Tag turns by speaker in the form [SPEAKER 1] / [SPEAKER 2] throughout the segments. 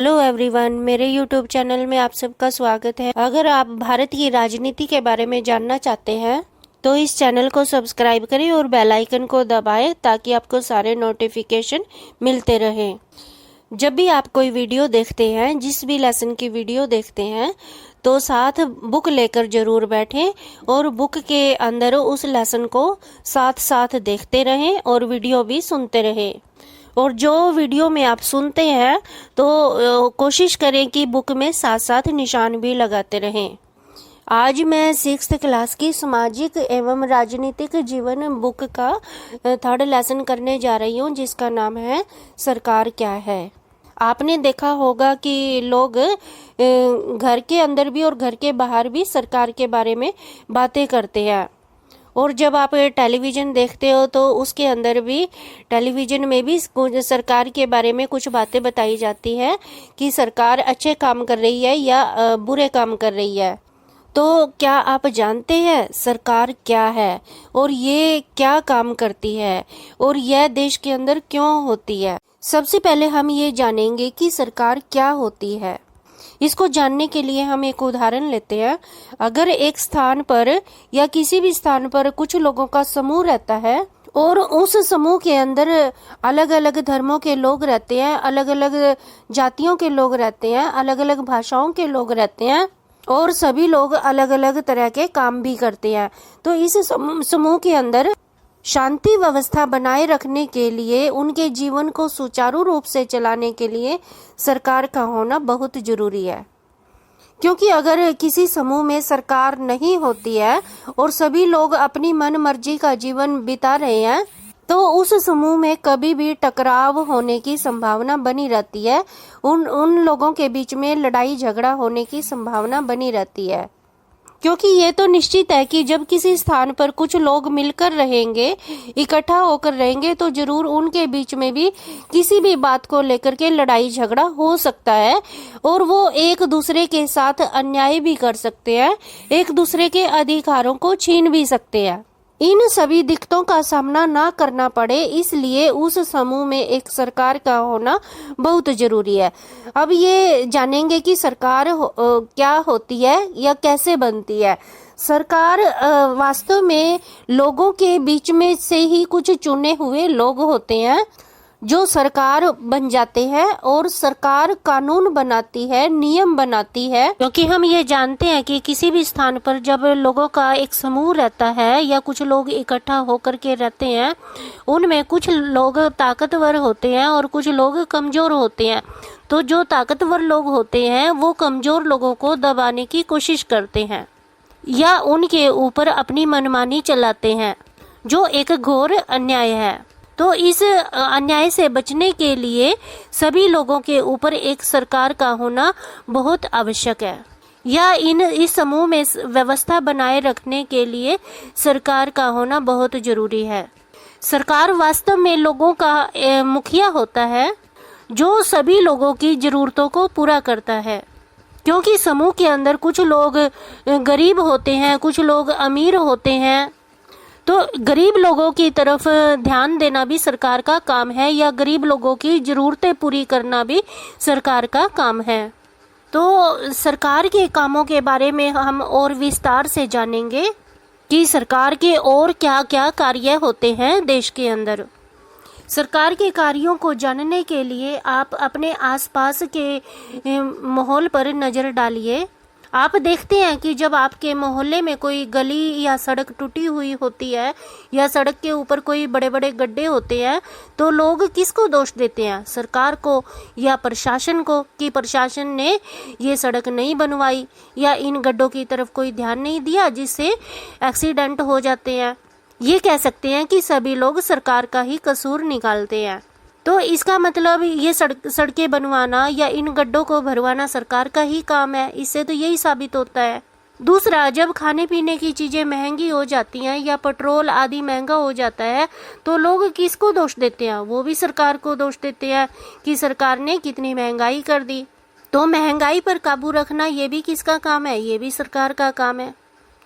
[SPEAKER 1] Hello everyone, मेरे YouTube channel में आप सबका स्वागत है। अगर आप भारत की राजनीति के बारे में जानना चाहते हैं तो इस चैनल को सब्सक्राइब करें और बेल आइकन को दबाएं ताकि आपको सारे नोटिफिकेशन मिलते रहें। जब भी आप कोई वीडियो देखते हैं, जिस भी लेसन की वीडियो देखते हैं, तो साथ बुक लेकर जरूर बैठें और बुक के अंदर उस लेसन को साथ साथ देखते रहें और वीडियो भी सुनते रहें। और जो वीडियो में आप सुनते हैं तो कोशिश करें कि बुक में साथ साथ निशान भी लगाते रहें। आज मैं 6th क्लास की सामाजिक एवं राजनीतिक जीवन बुक का 3rd लेसन करने जा रही हूँ, जिसका नाम है सरकार क्या है। आपने देखा होगा कि लोग घर के अंदर भी और घर के बाहर भी सरकार के बारे में बातें करते हैं। और जब आप टेलीविज़न देखते हो तो उसके अंदर भी, टेलीविज़न में भी सरकार के बारे में कुछ बातें बताई जाती है कि सरकार अच्छे काम कर रही है या बुरे काम कर रही है। तो क्या आप जानते हैं सरकार क्या है और ये क्या काम करती है और यह देश के अंदर क्यों होती है? सबसे पहले हम ये जानेंगे कि सरकार क्या होती है। इसको जानने के लिए हम एक उदाहरण लेते हैं। अगर एक स्थान पर या किसी भी स्थान पर कुछ लोगों का समूह रहता है और उस समूह के अंदर अलग अलग धर्मों के लोग रहते हैं, अलग अलग जातियों के लोग रहते हैं, अलग अलग भाषाओं के लोग रहते हैं और सभी लोग अलग अलग तरह के काम भी करते हैं, तो इस समूह के अंदर शांति व्यवस्था बनाए रखने के लिए, उनके जीवन को सुचारू रूप से चलाने के लिए सरकार का होना बहुत जरूरी है। क्योंकि अगर किसी समूह में सरकार नहीं होती है और सभी लोग अपनी मन मर्जी का जीवन बिता रहे हैं तो उस समूह में कभी भी टकराव होने की संभावना बनी रहती है। उन लोगों के बीच में लड़ाई झगड़ा होने की संभावना बनी रहती है। क्योंकि ये तो निश्चित है कि जब किसी स्थान पर कुछ लोग मिलकर रहेंगे, इकट्ठा होकर रहेंगे, तो जरूर उनके बीच में भी किसी भी बात को लेकर के लड़ाई झगड़ा हो सकता है और वो एक दूसरे के साथ अन्याय भी कर सकते हैं, एक दूसरे के अधिकारों को छीन भी सकते हैं। इन सभी दिक्कतों का सामना ना करना पड़े, इसलिए उस समूह में एक सरकार का होना बहुत जरूरी है। अब ये जानेंगे कि सरकार क्या होती है या कैसे बनती है। सरकार वास्तव में लोगों के बीच में से ही कुछ चुने हुए लोग होते हैं जो सरकार बन जाते हैं और सरकार कानून बनाती है, नियम बनाती है। क्योंकि हम ये जानते हैं कि किसी भी स्थान पर जब लोगों का एक समूह रहता है या कुछ लोग इकट्ठा होकर के रहते हैं, उनमें कुछ लोग ताकतवर होते हैं और कुछ लोग कमजोर होते हैं। तो जो ताकतवर लोग होते हैं वो कमजोर लोगों को दबाने की कोशिश करते हैं या उनके ऊपर अपनी मनमानी चलाते हैं, जो एक घोर अन्याय है। तो इस अन्याय से बचने के लिए सभी लोगों के ऊपर एक सरकार का होना बहुत आवश्यक है, या इस समूह में व्यवस्था बनाए रखने के लिए सरकार का होना बहुत जरूरी है। सरकार वास्तव में लोगों का मुखिया होता है जो सभी लोगों की जरूरतों को पूरा करता है। क्योंकि समूह के अंदर कुछ लोग गरीब होते हैं, कुछ लोग अमीर होते हैं, तो गरीब लोगों की तरफ ध्यान देना भी सरकार का काम है या गरीब लोगों की जरूरतें पूरी करना भी सरकार का काम है। तो सरकार के कामों के बारे में हम और विस्तार से जानेंगे कि सरकार के और क्या क्या कार्य होते हैं देश के अंदर। सरकार के कार्यों को जानने के लिए आप अपने आसपास के माहौल पर नजर डालिए। आप देखते हैं कि जब आपके मोहल्ले में कोई गली या सड़क टूटी हुई होती है या सड़क के ऊपर कोई बड़े बड़े गड्ढे होते हैं, तो लोग किसको दोष देते हैं? सरकार को या प्रशासन को, कि प्रशासन ने ये सड़क नहीं बनवाई या इन गड्ढों की तरफ कोई ध्यान नहीं दिया जिससे एक्सीडेंट हो जाते हैं। ये कह सकते हैं कि सभी लोग सरकार का ही कसूर निकालते हैं। तो इसका मतलब ये सड़कें बनवाना या इन गड्ढों को भरवाना सरकार का ही काम है। इससे तो यही साबित होता है। दूसरा, जब खाने पीने की चीजें महंगी हो जाती हैं या पेट्रोल आदि महंगा हो जाता है तो लोग किसको दोष देते हैं? वो भी सरकार को दोष देते हैं कि सरकार ने कितनी महंगाई कर दी। तो महंगाई पर काबू रखना ये भी किसका काम है? ये भी सरकार का काम है।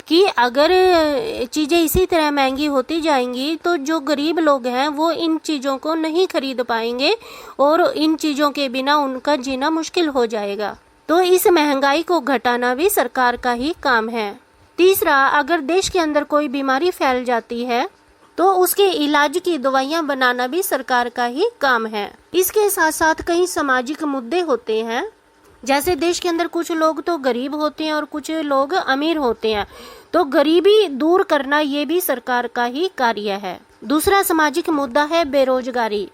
[SPEAKER 1] कि अगर चीज़ें इसी तरह महंगी होती जाएंगी तो जो गरीब लोग हैं वो इन चीज़ों को नहीं खरीद पाएंगे और इन चीज़ों के बिना उनका जीना मुश्किल हो जाएगा। तो इस महंगाई को घटाना भी सरकार का ही काम है। तीसरा, अगर देश के अंदर कोई बीमारी फैल जाती है तो उसके इलाज की दवाइयां बनाना भी सरकार का ही काम है। इसके साथ साथ कई सामाजिक मुद्दे होते हैं, जैसे देश के अंदर कुछ लोग तो गरीब होते हैं और कुछ लोग अमीर होते हैं, तो गरीबी दूर करना ये भी सरकार का ही कार्य है। दूसरा सामाजिक मुद्दा है बेरोजगारी,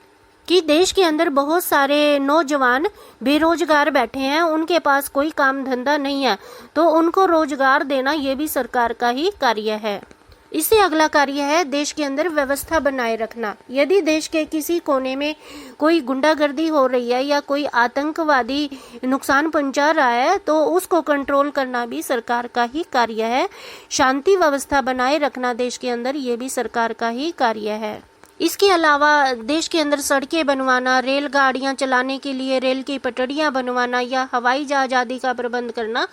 [SPEAKER 1] कि देश के अंदर बहुत सारे नौजवान बेरोजगार बैठे हैं, उनके पास कोई काम धंधा नहीं है, तो उनको रोजगार देना ये भी सरकार का ही कार्य है। इससे अगला कार्य है देश के अंदर व्यवस्था बनाए रखना। यदि देश के किसी कोने में कोई गुंडागर्दी हो रही है या कोई आतंकवादी नुकसान पहुंचा रहा है तो उसको कंट्रोल करना भी सरकार का ही कार्य है। शांति व्यवस्था बनाए रखना देश के अंदर ये भी सरकार का ही कार्य है। इसके अलावा देश के अंदर सड़कें बनवाना, रेलगाड़ियां चलाने के लिए रेल की पटरियां बनवाना या हवाई जहाज आदि का प्रबंध करना,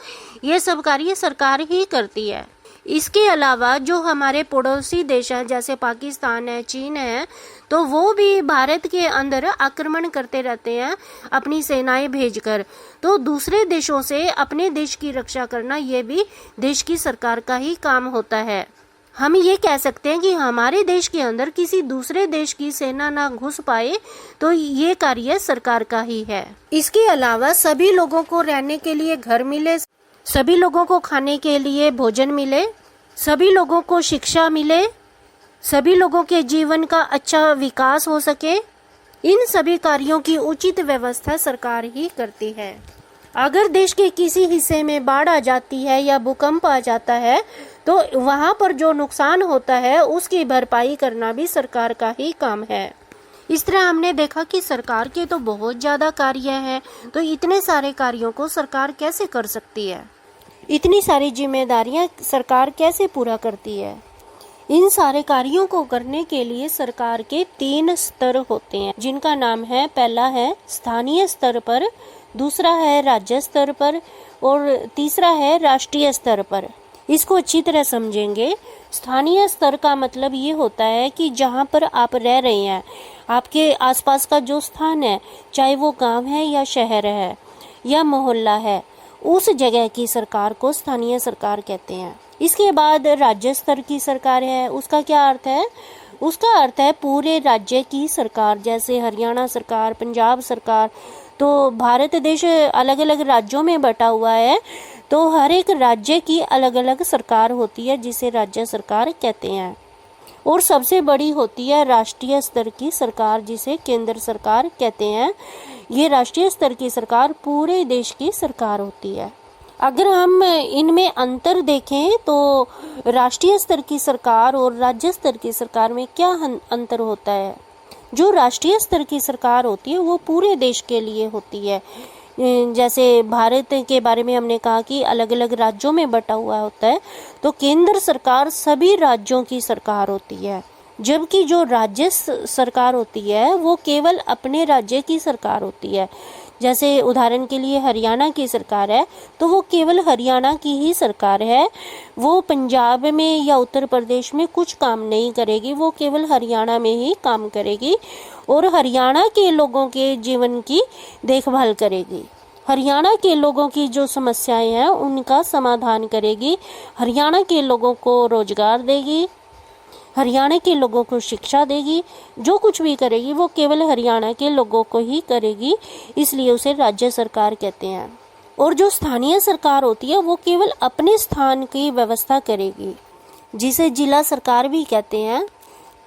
[SPEAKER 1] ये सब कार्य सरकार ही करती है। इसके अलावा जो हमारे पड़ोसी देश हैं जैसे पाकिस्तान है, चीन है, तो वो भी भारत के अंदर आक्रमण करते रहते हैं अपनी सेनाएं भेजकर। तो दूसरे देशों से अपने देश की रक्षा करना ये भी देश की सरकार का ही काम होता है। हम ये कह सकते हैं कि हमारे देश के अंदर किसी दूसरे देश की सेना ना घुस पाए, तो ये कार्य सरकार का ही है। इसके अलावा सभी लोगों को रहने के लिए घर मिले, सभी लोगों को खाने के लिए भोजन मिले, सभी लोगों को शिक्षा मिले, सभी लोगों के जीवन का अच्छा विकास हो सके, इन सभी कार्यों की उचित व्यवस्था सरकार ही करती है। अगर देश के किसी हिस्से में बाढ़ आ जाती है या भूकंप आ जाता है तो वहां पर जो नुकसान होता है उसकी भरपाई करना भी सरकार का ही काम है। इस तरह हमने देखा कि सरकार के तो बहुत ज़्यादा कार्य हैं, तो इतने सारे कार्यों को सरकार कैसे कर सकती है, इतनी सारी जिम्मेदारियां सरकार कैसे पूरा करती है। इन सारे कार्यों को करने के लिए सरकार के 3 स्तर होते हैं, जिनका नाम है, पहला है स्थानीय स्तर पर, दूसरा है राज्य स्तर पर और तीसरा है राष्ट्रीय स्तर पर। इसको अच्छी तरह समझेंगे। स्थानीय स्तर का मतलब ये होता है कि जहाँ पर आप रह रहे हैं, आपके आसपास का जो स्थान है, चाहे वो गांव है या शहर है या मोहल्ला है, उस जगह की सरकार को स्थानीय सरकार कहते हैं। इसके बाद राज्य स्तर की सरकार है। उसका क्या अर्थ है? उसका अर्थ है पूरे राज्य की सरकार, जैसे हरियाणा सरकार, पंजाब सरकार। तो भारत देश अलग अलग राज्यों में बटा हुआ है, तो हर एक राज्य की अलग अलग सरकार होती है जिसे राज्य सरकार कहते हैं। और सबसे बड़ी होती है राष्ट्रीय स्तर की सरकार, जिसे केंद्र सरकार कहते हैं। ये राष्ट्रीय स्तर की सरकार पूरे देश की सरकार होती है। अगर हम इनमें अंतर देखें तो राष्ट्रीय स्तर की सरकार और राज्य स्तर की सरकार में क्या अंतर होता है? जो राष्ट्रीय स्तर की सरकार होती है वो पूरे देश के लिए होती है। जैसे भारत के बारे में हमने कहा कि अलग अलग राज्यों में बटा हुआ होता है, तो केंद्र सरकार सभी राज्यों की सरकार होती है, जबकि जो राज्य सरकार होती है वो केवल अपने राज्य की सरकार होती है। जैसे उदाहरण के लिए हरियाणा की सरकार है तो वो केवल हरियाणा की ही सरकार है, वो पंजाब में या उत्तर प्रदेश में कुछ काम नहीं करेगी, वो केवल हरियाणा में ही काम करेगी और हरियाणा के लोगों के जीवन की देखभाल करेगी। हरियाणा के लोगों की जो समस्याएं हैं उनका समाधान करेगी, हरियाणा के लोगों को रोजगार देगी, हरियाणा के लोगों को शिक्षा देगी। जो कुछ भी करेगी वो केवल हरियाणा के लोगों को ही करेगी, इसलिए उसे राज्य सरकार कहते हैं। और जो स्थानीय सरकार होती है वो केवल अपने स्थान की व्यवस्था करेगी, जिसे जिला सरकार भी कहते हैं।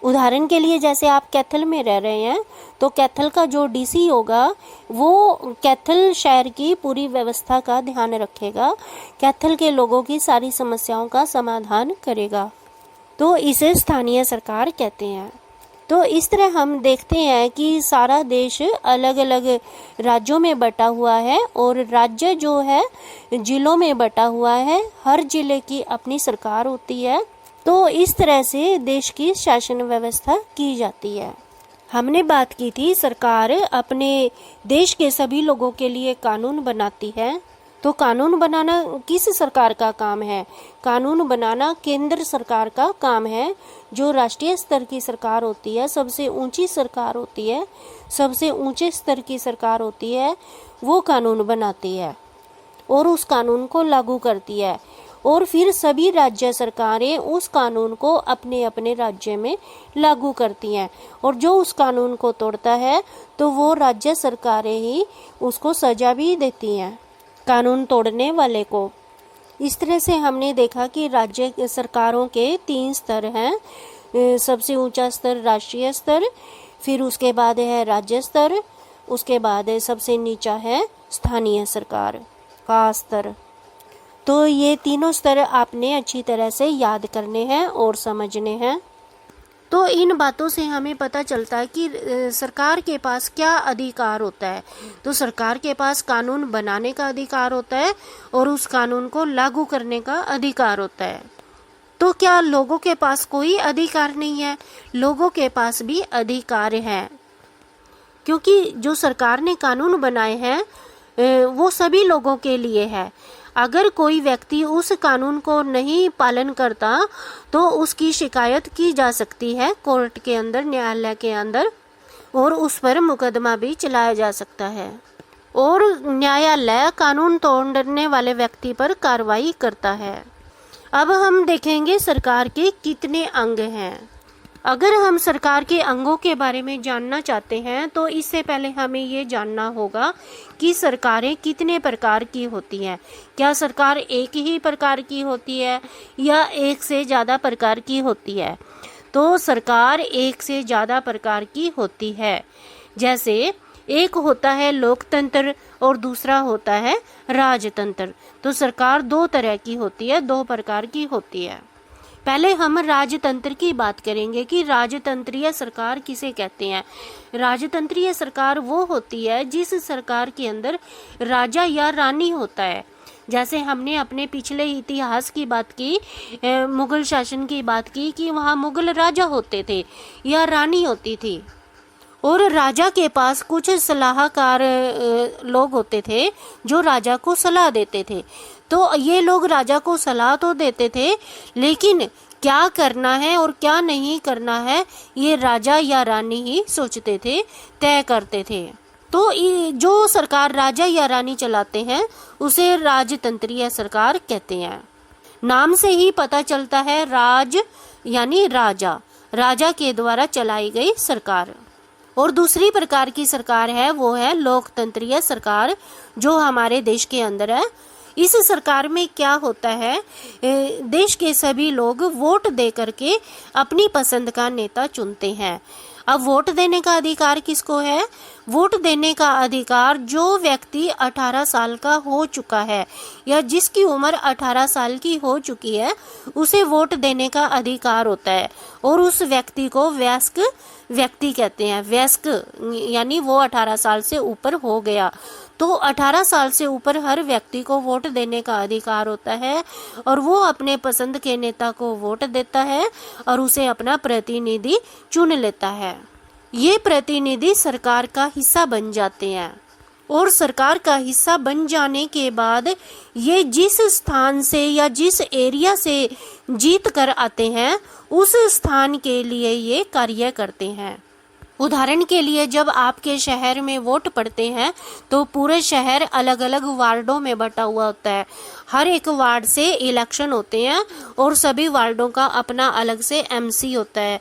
[SPEAKER 1] उदाहरण के लिए जैसे आप कैथल में रह रहे हैं तो कैथल का जो डीसी होगा वो कैथल शहर की पूरी व्यवस्था का ध्यान रखेगा, कैथल के लोगों की सारी समस्याओं का समाधान करेगा, तो इसे स्थानीय सरकार कहते हैं। तो इस तरह हम देखते हैं कि सारा देश अलग अलग राज्यों में बटा हुआ है और राज्य जो है जिलों में बटा हुआ है, हर जिले की अपनी सरकार होती है। तो इस तरह से देश की शासन व्यवस्था की जाती है। हमने बात की थी सरकार अपने देश के सभी लोगों के लिए कानून बनाती है, तो कानून बनाना किस सरकार का काम है? कानून बनाना केंद्र सरकार का काम है। जो राष्ट्रीय स्तर की सरकार होती है, सबसे ऊंची सरकार होती है, सबसे ऊंचे स्तर की सरकार होती है, वो कानून बनाती है और उस कानून को लागू करती है। और फिर सभी राज्य सरकारें उस कानून को अपने अपने राज्य में लागू करती हैं। और जो उस कानून को तोड़ता है तो वो राज्य सरकारें ही उसको सजा भी देती हैं, कानून तोड़ने वाले को। इस तरह से हमने देखा कि राज्य सरकारों के 3 स्तर हैं। सबसे ऊंचा स्तर राष्ट्रीय स्तर, फिर उसके बाद है राज्य स्तर, उसके बाद सबसे नीचा है स्थानीय सरकार का स्तर। तो ये तीनों स्तर आपने अच्छी तरह से याद करने हैं और समझने हैं। तो इन बातों से हमें पता चलता है कि सरकार के पास क्या अधिकार होता है। तो सरकार के पास कानून बनाने का अधिकार होता है और उस कानून को लागू करने का अधिकार होता है। तो क्या लोगों के पास कोई अधिकार नहीं है? लोगों के पास भी अधिकार है, क्योंकि जो सरकार ने कानून बनाए हैं वो सभी लोगों के लिए है। अगर कोई व्यक्ति उस कानून को नहीं पालन करता तो उसकी शिकायत की जा सकती है कोर्ट के अंदर, न्यायालय के अंदर, और उस पर मुकदमा भी चलाया जा सकता है और न्यायालय कानून तोड़ने वाले व्यक्ति पर कार्रवाई करता है। अब हम देखेंगे सरकार के कितने अंग हैं। अगर हम सरकार के अंगों के बारे में जानना चाहते हैं तो इससे पहले हमें ये जानना होगा कि सरकारें कितने प्रकार की होती हैं। क्या सरकार एक ही प्रकार की होती है या एक से ज़्यादा प्रकार की होती है? तो सरकार एक से ज़्यादा प्रकार की होती है। जैसे एक होता है लोकतंत्र और दूसरा होता है राजतंत्र। तो सरकार 2 तरह की होती है, 2 प्रकार की होती है। पहले हम राजतंत्र की बात करेंगे कि राजतंत्रीय सरकार किसे कहते हैं। राजतंत्रीय सरकार वो होती है जिस सरकार के अंदर राजा या रानी होता है। जैसे हमने अपने पिछले इतिहास की बात की, मुगल शासन की बात की कि वहाँ मुगल राजा होते थे या रानी होती थी और राजा के पास कुछ सलाहकार लोग होते थे जो राजा को सलाह देते थे। तो ये लोग राजा को सलाह तो देते थे, लेकिन क्या करना है और क्या नहीं करना है ये राजा या रानी ही सोचते थे, तय करते थे। तो जो सरकार राजा या रानी चलाते हैं उसे राजतंत्रीय सरकार कहते हैं। नाम से ही पता चलता है, राज यानी राजा, राजा के द्वारा चलाई गई सरकार। और दूसरी प्रकार की सरकार है वो है लोकतंत्रीय सरकार, जो हमारे देश के अंदर है। इस सरकार में क्या होता है, देश के सभी लोग वोट दे करके अपनी पसंद का नेता चुनते हैं। अब वोट देने का अधिकार किसको है? वोट देने का अधिकार जो व्यक्ति 18 साल का हो चुका है या जिसकी उम्र 18 साल की हो चुकी है उसे वोट देने का अधिकार होता है और उस व्यक्ति को वयस्क व्यक्ति कहते हैं। वयस्क यानी वो 18 साल से ऊपर हो गया। तो 18 साल से ऊपर हर व्यक्ति को वोट देने का अधिकार होता है और वो अपने पसंद के नेता को वोट देता है और उसे अपना प्रतिनिधि चुन लेता है। ये प्रतिनिधि सरकार का हिस्सा बन जाते हैं और सरकार का हिस्सा बन जाने के बाद ये जिस स्थान से या जिस एरिया से जीत कर आते हैं उस स्थान के लिए ये कार्य करते हैं। उदाहरण के लिए जब आपके शहर में वोट पड़ते हैं तो पूरे शहर अलग अलग वार्डों में बटा हुआ होता है। हर एक वार्ड से इलेक्शन होते हैं और सभी वार्डों का अपना अलग से एमसी होता है।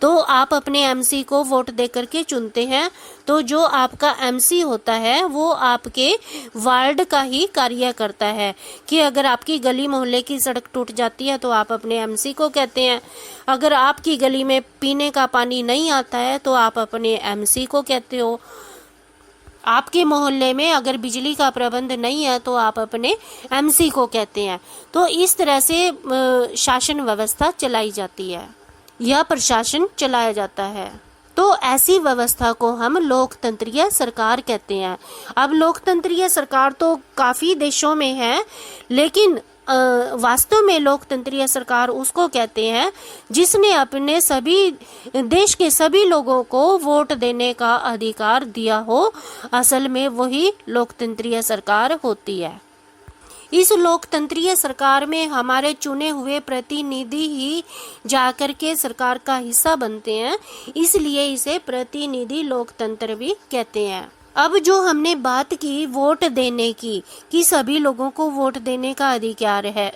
[SPEAKER 1] तो आप अपने एमसी को वोट दे करके चुनते हैं। तो जो आपका एमसी होता है वो आपके वार्ड का ही कार्य करता है कि अगर आपकी गली मोहल्ले की सड़क टूट जाती है तो आप अपने एमसी को कहते हैं। अगर आपकी गली में पीने का पानी नहीं आता है तो आप अपने एमसी को कहते हो। आपके मोहल्ले में अगर बिजली का प्रबंध नहीं है तो आप अपने एमसी को कहते हैं। तो इस तरह से शासन व्यवस्था चलाई जाती है या प्रशासन चलाया जाता है। तो ऐसी व्यवस्था को हम लोकतंत्रीय सरकार कहते हैं। अब लोकतंत्रीय सरकार तो काफी देशों में है, लेकिन वास्तव में लोकतंत्रीय सरकार उसको कहते हैं जिसने अपने सभी देश के सभी लोगों को वोट देने का अधिकार दिया हो। असल में वही लोकतंत्रीय सरकार होती है। इस लोकतंत्रीय सरकार में हमारे चुने हुए प्रतिनिधि ही जाकर के सरकार का हिस्सा बनते हैं, इसलिए इसे प्रतिनिधि लोकतंत्र भी कहते हैं। अब जो हमने बात की वोट देने की, कि सभी लोगों को वोट देने का अधिकार है,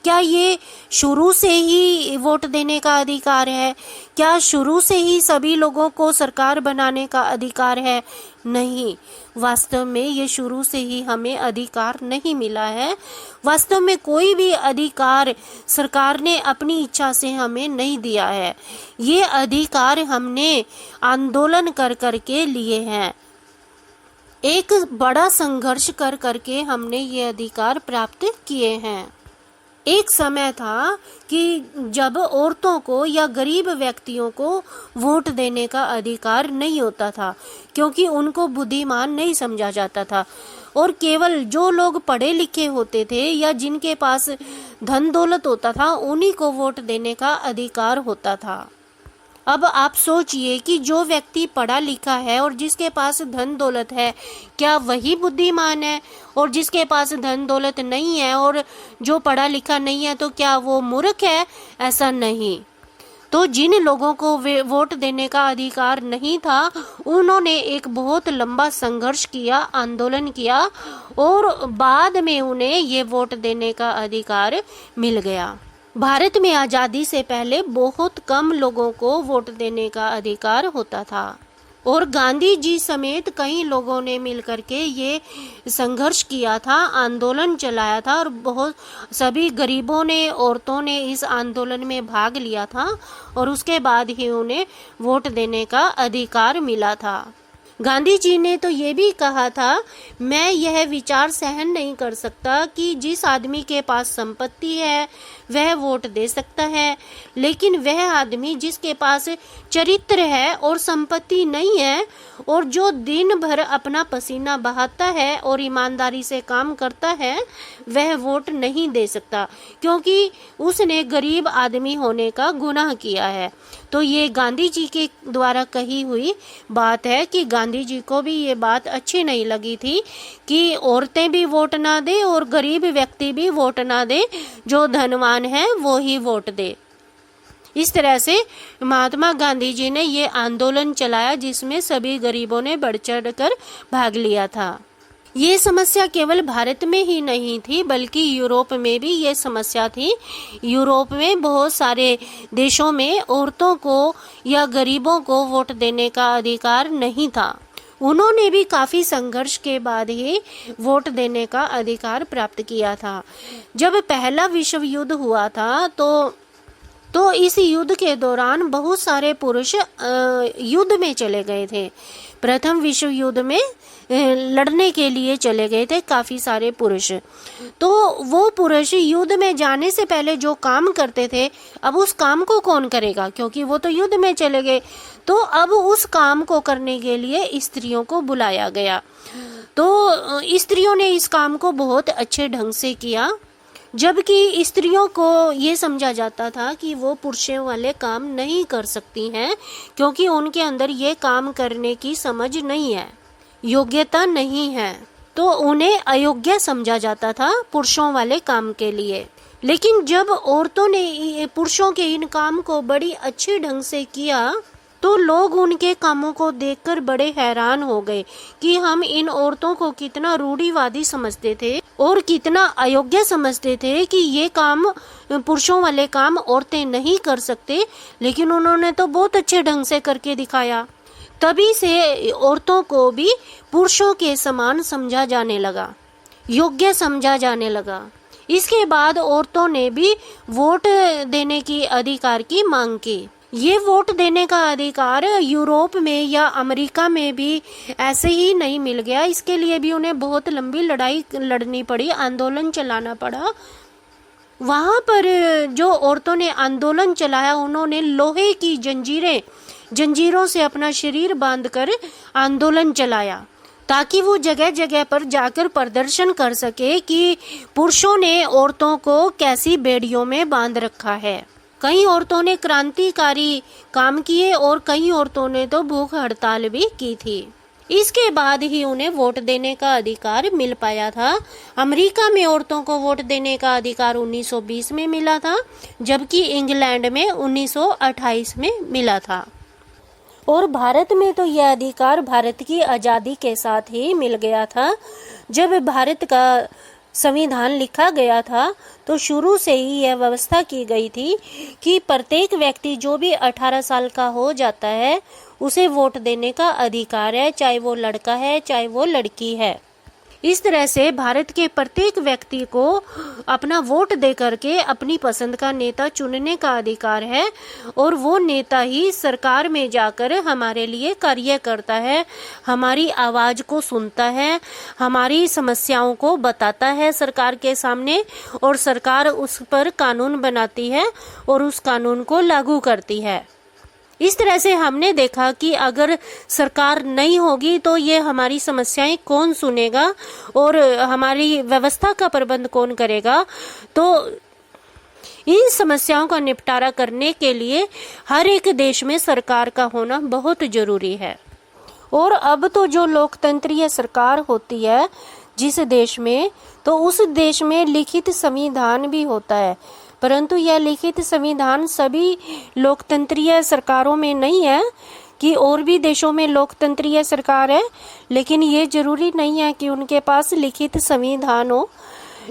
[SPEAKER 1] क्या ये शुरू से ही वोट देने का अधिकार है? क्या शुरू से ही सभी लोगों को सरकार बनाने का अधिकार है? नहीं, वास्तव में ये शुरू से ही हमें अधिकार नहीं मिला है। वास्तव में कोई भी अधिकार सरकार ने अपनी इच्छा से हमें नहीं दिया है। ये अधिकार हमने आंदोलन कर करके लिए हैं। एक बड़ा संघर्ष कर करके हमने ये अधिकार प्राप्त किए हैं। एक समय था कि जब औरतों को या गरीब व्यक्तियों को वोट देने का अधिकार नहीं होता था, क्योंकि उनको बुद्धिमान नहीं समझा जाता था, और केवल जो लोग पढ़े लिखे होते थे या जिनके पास धन दौलत होता था उन्हीं को वोट देने का अधिकार होता था। अब आप सोचिए कि जो व्यक्ति पढ़ा लिखा है और जिसके पास धन दौलत है, क्या वही बुद्धिमान है? और जिसके पास धन दौलत नहीं है और जो पढ़ा लिखा नहीं है, तो क्या वो मूर्ख है? ऐसा नहीं। तो जिन लोगों को वोट देने का अधिकार नहीं था, उन्होंने एक बहुत लंबा संघर्ष किया, आंदोलन किया, और बाद में उन्हें ये वोट देने का अधिकार मिल गया। भारत में आज़ादी से पहले बहुत कम लोगों को वोट देने का अधिकार होता था, और गांधी जी समेत कई लोगों ने मिलकर के ये संघर्ष किया था, आंदोलन चलाया था, और बहुत सभी गरीबों ने, औरतों ने इस आंदोलन में भाग लिया था, और उसके बाद ही उन्हें वोट देने का अधिकार मिला था। गांधी जी ने तो ये भी कहा था, मैं यह विचार सहन नहीं कर सकता कि जिस आदमी के पास संपत्ति है वह वोट दे सकता है, लेकिन वह आदमी जिसके पास चरित्र है और संपत्ति नहीं है, और जो दिन भर अपना पसीना बहाता है और ईमानदारी से काम करता है, वह वोट नहीं दे सकता, क्योंकि उसने गरीब आदमी होने का गुनाह किया है। तो ये गांधी जी के द्वारा कही हुई बात है कि गांधी जी को भी ये बात अच्छी नहीं लगी थी कि औरतें भी वोट ना दे और गरीब व्यक्ति भी वोट ना दे, जो धनवान है वो ही वोट दे। इस तरह से महात्मा गांधी जी ने ये आंदोलन चलाया, जिसमें सभी गरीबों ने बढ़ चढ़ कर भाग लिया था। ये समस्या केवल भारत में ही नहीं थी, बल्कि यूरोप में भी ये समस्या थी। यूरोप में बहुत सारे देशों में औरतों को या गरीबों को वोट देने का अधिकार नहीं था। उन्होंने भी काफी संघर्ष के बाद ही वोट देने का अधिकार प्राप्त किया था। जब पहला विश्व युद्ध हुआ था तो इस युद्ध के दौरान बहुत सारे पुरुष युद्ध में चले गए थे। प्रथम विश्व युद्ध में लड़ने के लिए चले गए थे काफी सारे पुरुष। तो वो पुरुष युद्ध में जाने से पहले जो काम करते थे, अब उस काम को कौन करेगा, क्योंकि वो तो युद्ध में चले गए। तो अब उस काम को करने के लिए स्त्रियों को बुलाया गया। तो स्त्रियों ने इस काम को बहुत अच्छे ढंग से किया, जबकि स्त्रियों को ये समझा जाता था कि वो पुरुषों वाले काम नहीं कर सकती हैं, क्योंकि उनके अंदर ये काम करने की समझ नहीं है, योग्यता नहीं है, तो उन्हें अयोग्य समझा जाता था पुरुषों वाले काम के लिए। लेकिन जब औरतों ने पुरुषों के इन काम को बड़ी अच्छे ढंग से किया, तो लोग उनके कामों को देखकर बड़े हैरान हो गए कि हम इन औरतों को कितना रूढ़िवादी समझते थे और कितना अयोग्य समझते थे कि ये काम, पुरुषों वाले काम औरतें नहीं कर सकते, लेकिन उन्होंने तो बहुत अच्छे ढंग से करके दिखाया। तभी से औरतों को भी पुरुषों के समान समझा जाने लगा, योग्य समझा जाने लगा। इसके बाद औरतों ने भी वोट देने की अधिकार की मांग की। ये वोट देने का अधिकार यूरोप में या अमेरिका में भी ऐसे ही नहीं मिल गया। इसके लिए भी उन्हें बहुत लंबी लड़ाई लड़नी पड़ी, आंदोलन चलाना पड़ा। वहां पर जो औरतों ने आंदोलन चलाया, उन्होंने लोहे की जंजीरों से अपना शरीर बांधकर आंदोलन चलाया, ताकि वो जगह जगह पर जाकर प्रदर्शन कर सके कि पुरुषों ने औरतों को कैसी बेड़ियों में बांध रखा है। कई औरतों ने क्रांतिकारी काम किए और कई औरतों ने तो भूख हड़ताल भी की थी। इसके बाद ही उन्हें वोट देने का अधिकार मिल पाया था। अमेरिका में औरतों को वोट देने का अधिकार 1920 में मिला था, जबकि इंग्लैंड में 1928 में मिला था। और भारत में तो यह अधिकार भारत की आज़ादी के साथ ही मिल गया था। जब भारत का संविधान लिखा गया था तो शुरू से ही यह व्यवस्था की गई थी कि प्रत्येक व्यक्ति जो भी 18 साल का हो जाता है उसे वोट देने का अधिकार है, चाहे वो लड़का है चाहे वो लड़की है। इस तरह से भारत के प्रत्येक व्यक्ति को अपना वोट दे करके अपनी पसंद का नेता चुनने का अधिकार है, और वो नेता ही सरकार में जाकर हमारे लिए कार्य करता है, हमारी आवाज को सुनता है, हमारी समस्याओं को बताता है सरकार के सामने, और सरकार उस पर कानून बनाती है और उस कानून को लागू करती है। इस तरह से हमने देखा कि अगर सरकार नहीं होगी तो ये हमारी समस्याएं कौन सुनेगा और हमारी व्यवस्था का प्रबंध कौन करेगा। तो इन समस्याओं का निपटारा करने के लिए हर एक देश में सरकार का होना बहुत जरूरी है। और अब तो जो लोकतंत्रीय सरकार होती है जिस देश में, तो उस देश में लिखित संविधान भी होता है, परंतु यह लिखित संविधान सभी लोकतंत्रीय सरकारों में नहीं है कि और भी देशों में लोकतंत्रीय सरकार है, लेकिन ये जरूरी नहीं है कि उनके पास लिखित संविधान हो।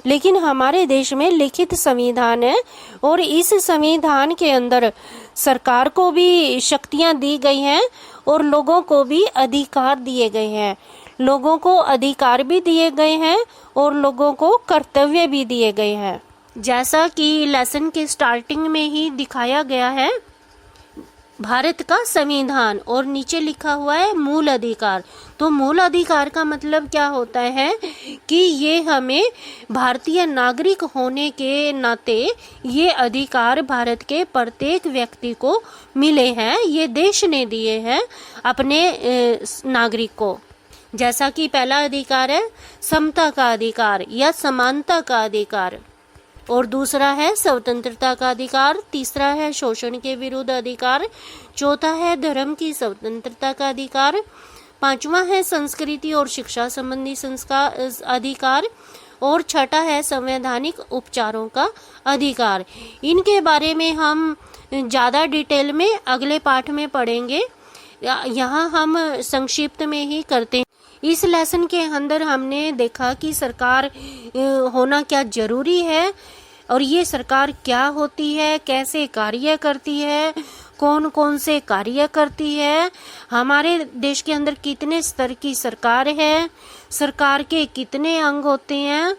[SPEAKER 1] लेकिन हमारे देश में लिखित संविधान है, और इस संविधान के अंदर सरकार को भी शक्तियां दी गई हैं और लोगों को भी अधिकार दिए गए हैं। लोगों को अधिकार भी दिए गए हैं और लोगों को कर्तव्य भी दिए गए हैं। जैसा कि लेसन के स्टार्टिंग में ही दिखाया गया है, भारत का संविधान और नीचे लिखा हुआ है मूल अधिकार। तो मूल अधिकार का मतलब क्या होता है कि ये हमें भारतीय नागरिक होने के नाते ये अधिकार भारत के प्रत्येक व्यक्ति को मिले हैं, ये देश ने दिए हैं अपने नागरिक को। जैसा कि पहला अधिकार है समता का अधिकार या समानता का अधिकार, और दूसरा है स्वतंत्रता का अधिकार, तीसरा है शोषण के विरुद्ध अधिकार, चौथा है धर्म की स्वतंत्रता का अधिकार, पांचवा है संस्कृति और शिक्षा संबंधी संस्कार अधिकार, और छठा है संवैधानिक उपचारों का अधिकार। इनके बारे में हम ज़्यादा डिटेल में अगले पाठ में पढ़ेंगे, यहाँ हम संक्षिप्त में ही करते हैं। इस लेसन के अंदर हमने देखा कि सरकार होना क्या जरूरी है, और ये सरकार क्या होती है, कैसे कार्य करती है, कौन कौन से कार्य करती है, हमारे देश के अंदर कितने स्तर की सरकार है, सरकार के कितने अंग होते हैं,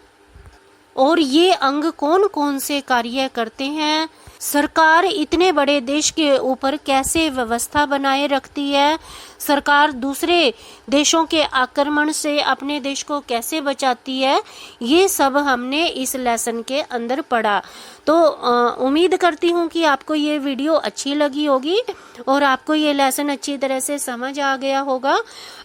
[SPEAKER 1] और ये अंग कौन कौन से कार्य करते हैं, सरकार इतने बड़े देश के ऊपर कैसे व्यवस्था बनाए रखती है, सरकार दूसरे देशों के आक्रमण से अपने देश को कैसे बचाती है, ये सब हमने इस लेसन के अंदर पढ़ा। तो उम्मीद करती हूँ कि आपको ये वीडियो अच्छी लगी होगी और आपको ये लेसन अच्छी तरह से समझ आ गया होगा।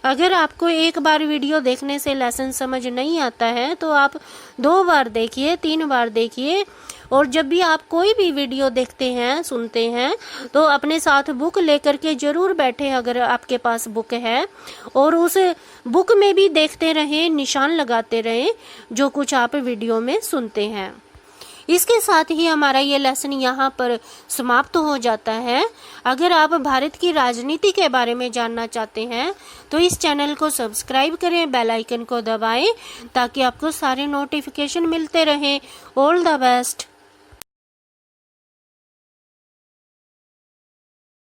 [SPEAKER 1] अगर आपको एक बार वीडियो देखने से लेसन समझ नहीं आता है तो आप 2 बार देखिए, 3 बार देखिए, और जब भी आप कोई भी वीडियो देखते हैं, सुनते हैं, तो अपने साथ बुक लेकर के जरूर बैठे अगर आपके पास बुक है, और उस बुक में भी देखते रहें, निशान लगाते रहें जो कुछ आप वीडियो में सुनते हैं। इसके साथ ही हमारा ये लेसन यहाँ पर समाप्त हो जाता है। अगर आप भारत की राजनीति के बारे में जानना चाहते हैं तो इस चैनल को सब्सक्राइब करें, बेल आइकन को दबाएं ताकि आपको सारे नोटिफिकेशन मिलते रहें। All the best.